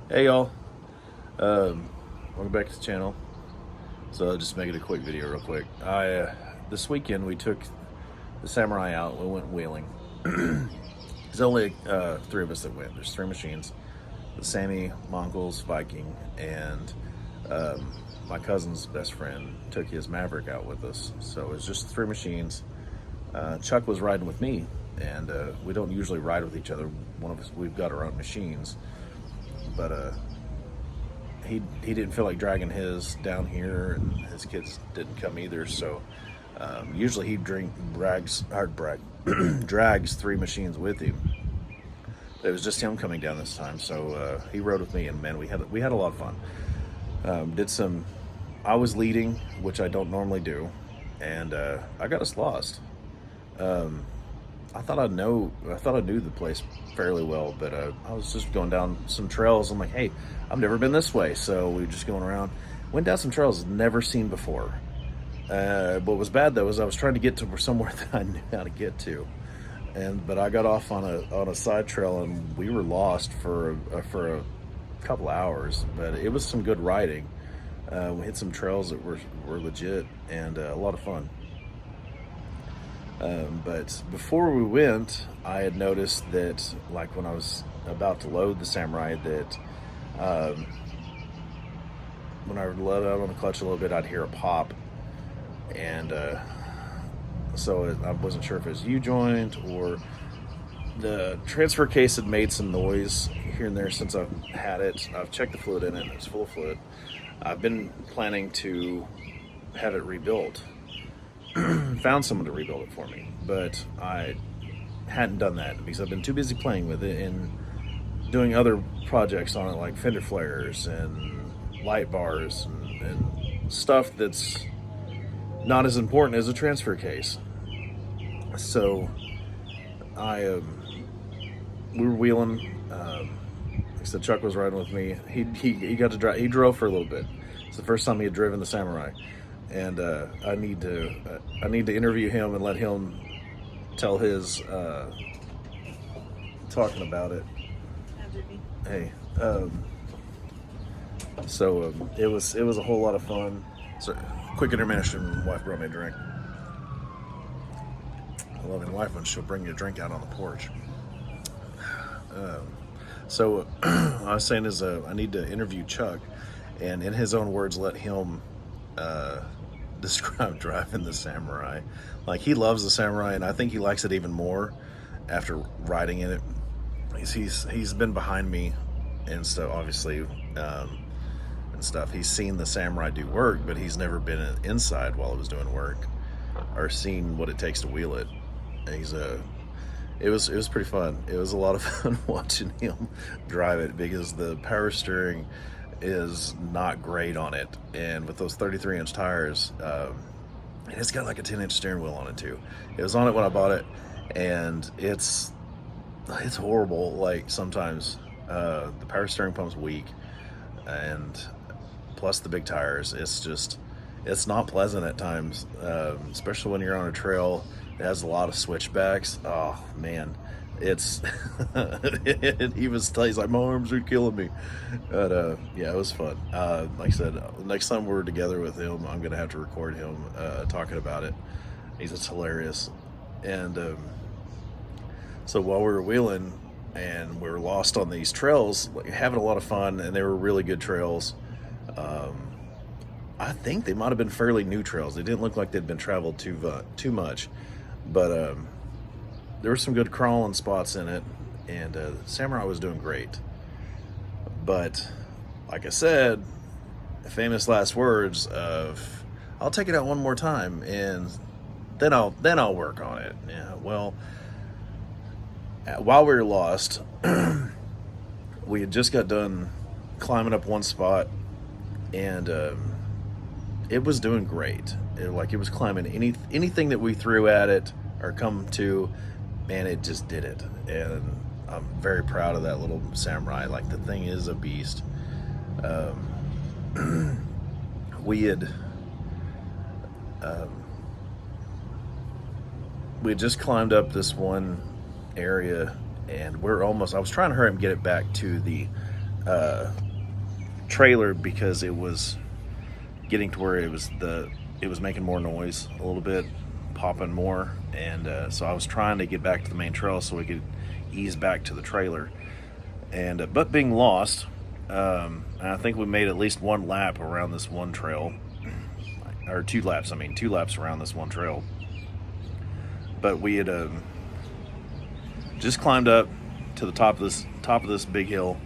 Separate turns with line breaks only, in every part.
Hey y'all, welcome back to the channel. So I'll just make it a quick video real quick. This weekend we took the Samurai out. We went wheeling. There's only three of us that went. There's three machines: the Sami, my uncle's Viking, and my cousin's best friend took his Maverick out with us. So it's just three machines. Chuck was riding with me, and we don't usually ride with each other. One of us, we've got our own machines, but he didn't feel like dragging his down here, and his kids didn't come either. So usually he drags three machines with him. It was just him coming down this time, so he rode with me, and man, we had a lot of fun. I was leading, which I don't normally do, and I got us lost. I thought I knew the place fairly well, but I was just going down some trails. I'm like, hey, I've never been this way, so we were just going around. Went down some trails I'd never seen before. What was bad though is I was trying to get to somewhere that I knew how to get to, but I got off on a side trail and we were lost for a couple hours. But it was some good riding. We hit some trails that were legit and a lot of fun. But before we went, I had noticed that, like when I was about to load the Samurai, that when I would let out on the clutch a little bit, I'd hear a pop, and so I wasn't sure if it was U-joint or the transfer case had made some noise here and there since I've had it. I've checked the fluid in it, and it's full of fluid. I've been planning to have it rebuilt. Found someone to rebuild it for me, but I hadn't done that because I've been too busy playing with it and doing other projects on it, like fender flares and light bars and stuff that's not as important as a transfer case. So we were wheeling. Like I said, Chuck was riding with me. He got to drive. He drove for a little bit. It's the first time he had driven the Samurai. And I need to interview him and let him tell his talking about it. Hey, it was a whole lot of fun. So, quick intermission. Wife brought me a drink. I love my wife when she'll bring you a drink out on the porch. I was saying I need to interview Chuck, and in his own words, let him describe driving the Samurai. Like, he loves the Samurai, and I think he likes it even more after riding in it. He's been behind me and stuff, obviously, and stuff. He's seen the Samurai do work, but he's never been inside while it was doing work or seen what it takes to wheel it. And it was pretty fun. It was a lot of fun watching him drive it because the power steering is not great on it, and with those 33-inch tires, and it's got like a 10-inch steering wheel on it too. It was on it when I bought it, and it's horrible. Like, sometimes the power steering pump's weak, and plus the big tires, it's not pleasant at times, especially when you're on a trail that has a lot of switchbacks. Oh man, it's he's like, my arms are killing me. But yeah, it was fun. Like I said, next time we're together with him, I'm gonna have to record him talking about it. He's just hilarious. And so while we were wheeling and we were lost on these trails, like, having a lot of fun, and they were really good trails. I think they might have been fairly new trails. They didn't look like they'd been traveled too much, but there were some good crawling spots in it, and Samurai was doing great. But like I said, the famous last words of, "I'll take it out one more time, and then I'll work on it." Yeah. Well, while we were lost, we had just got done climbing up one spot, and it was doing great. It was climbing anything that we threw at it or come to. Man, it just did it, and I'm very proud of that little Samurai. Like, the thing is a beast. We had just climbed up this one area, and I was trying to hurry and get it back to the trailer because it was getting to where it was making more noise a little bit, popping more, and so I was trying to get back to the main trail so we could ease back to the trailer, and but being lost, and I think we made at least one lap around this one trail, or 2 laps. I mean, 2 laps around this one trail. But we had just climbed up to the top of this big hill,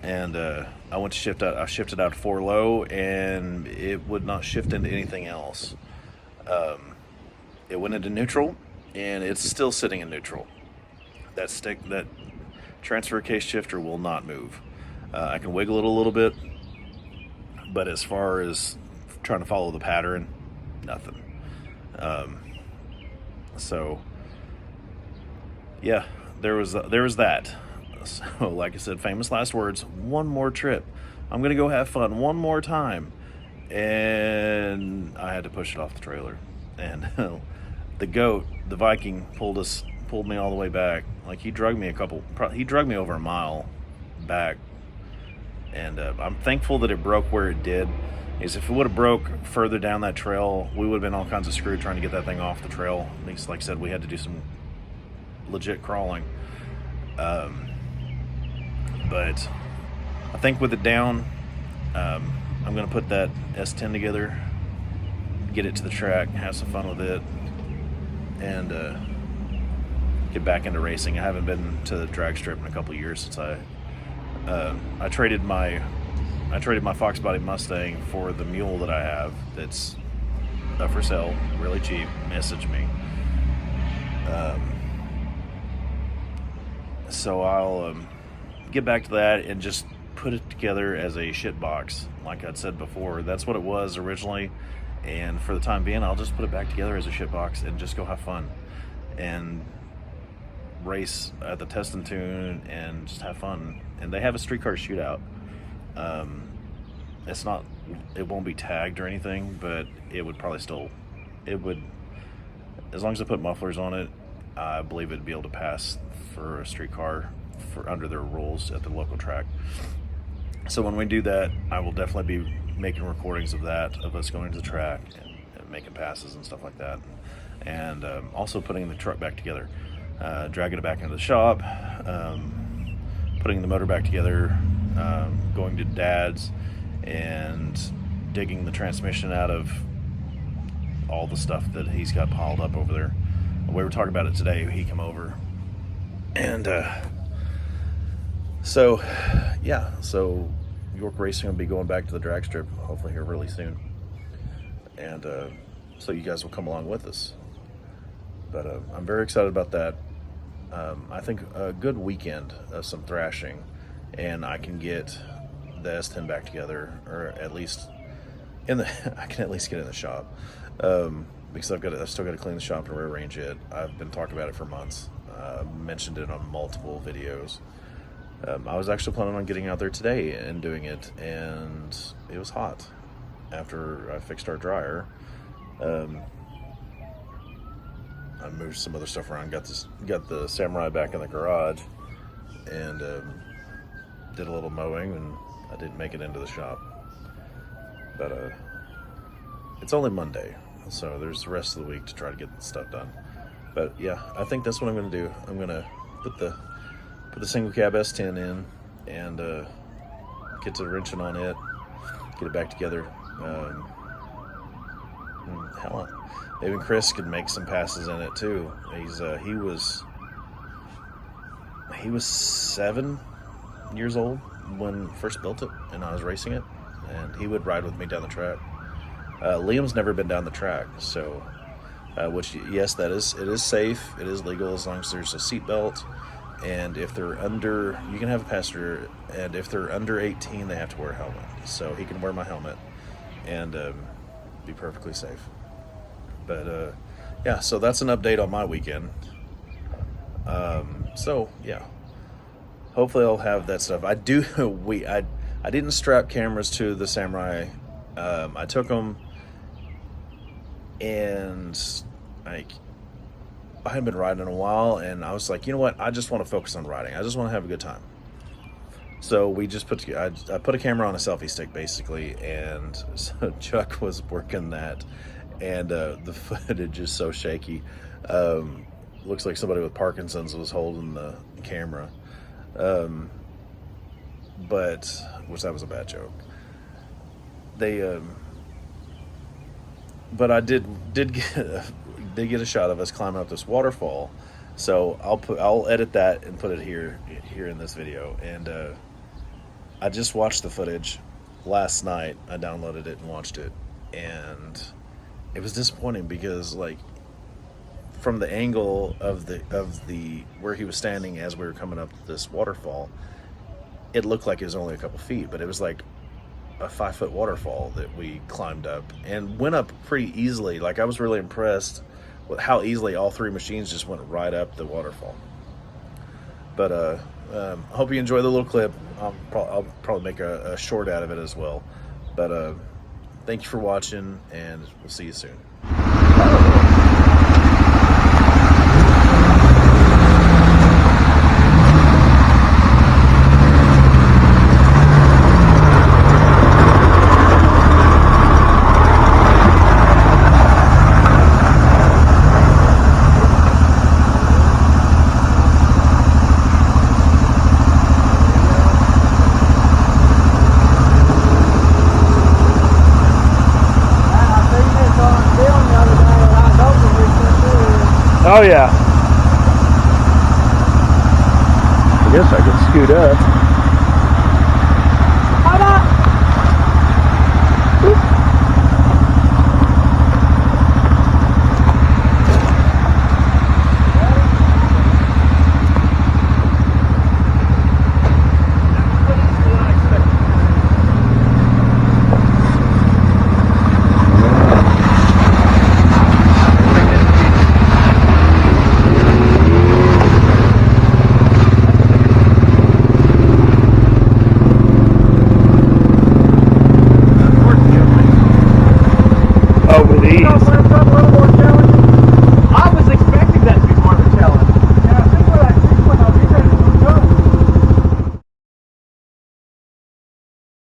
and I went to shift out. I shifted out to 4 low, and it would not shift into anything else. It went into neutral, and it's still sitting in neutral. That transfer case shifter will not move. I can wiggle it a little bit, but as far as trying to follow the pattern, nothing. So yeah, there was that. So like I said, famous last words, one more trip. I'm going to go have fun one more time. And I had to push it off the trailer. And the goat, the Viking, pulled me all the way back. Like he dragged me over a mile back. And I'm thankful that it broke where it did. Is if it would have broke further down that trail, we would have been all kinds of screwed trying to get that thing off the trail. At least, like I said, we had to do some legit crawling. But I think with it down, I'm going to put that S10 together, get it to the track, have some fun with it, and get back into racing. I haven't been to the drag strip in a couple of years since I traded my Fox Body Mustang for the mule that I have that's up for sale, really cheap. Message me. So I'll get back to that and just put it together as a shit box. Like I'd said before, that's what it was originally. And for the time being, I'll just put it back together as a shit box and just go have fun and race at the Test and Tune and just have fun. And they have a streetcar shootout. It won't be tagged or anything, but it would as long as I put mufflers on it, I believe it'd be able to pass for a streetcar for under their rules at the local track. So when we do that, I will definitely be making recordings of that, of us going to the track and making passes and stuff like that. And also putting the truck back together, dragging it back into the shop, putting the motor back together, going to Dad's and digging the transmission out of all the stuff that he's got piled up over there. We were talking about it today. He came over, and so York Racing will be going back to the drag strip hopefully here really soon, and so you guys will come along with us. But I'm very excited about that. I think a good weekend of some thrashing, and I can get the S10 back together, or at least I can at least get in the shop, because I've still got to clean the shop and rearrange it. I've been talking about it for months. Mentioned it on multiple videos. I was actually planning on getting out there today and doing it, and it was hot after I fixed our dryer. I moved some other stuff around, got the Samurai back in the garage, and did a little mowing, and I didn't make it into the shop. But it's only Monday, so there's the rest of the week to try to get stuff done. But yeah, I think that's what I'm going to do. I'm going to put the single cab S10 in and get to wrenching on it, get it back together. Hell, maybe Chris could make some passes in it too. He was 7 years old when first built it, and I was racing it, and he would ride with me down the track. Liam's never been down the track, so which, yes, it is safe, it is legal as long as there's a seatbelt, and if they're under, you can have a passenger, and if they're under 18, they have to wear a helmet. So he can wear my helmet and be perfectly safe. But yeah, so that's an update on my weekend. So yeah, hopefully I'll have that stuff. I didn't strap cameras to the Samurai. I took them, and I hadn't been riding in a while, and I was like, you know what? I just want to focus on riding. I just want to have a good time. So we just I put a camera on a selfie stick basically, and so Chuck was working that, and the footage is so shaky. Looks like somebody with Parkinson's was holding the camera, but which that was a bad joke. They, but I did get a shot of us climbing up this waterfall. So I'll edit that and put it here in this video. And I just watched the footage last night. I downloaded it and watched it, and it was disappointing because, like, from the angle of the where he was standing as we were coming up this waterfall, it looked like it was only a couple feet, but it was like a 5-foot waterfall that we climbed up and went up pretty easily. Like, I was really impressed with how easily all three machines just went right up the waterfall. But I hope you enjoy the little clip. I'll probably make a short out of it as well. But thank you for watching, and we'll see you soon.
Oh yeah. I guess I could scoot up. With ease.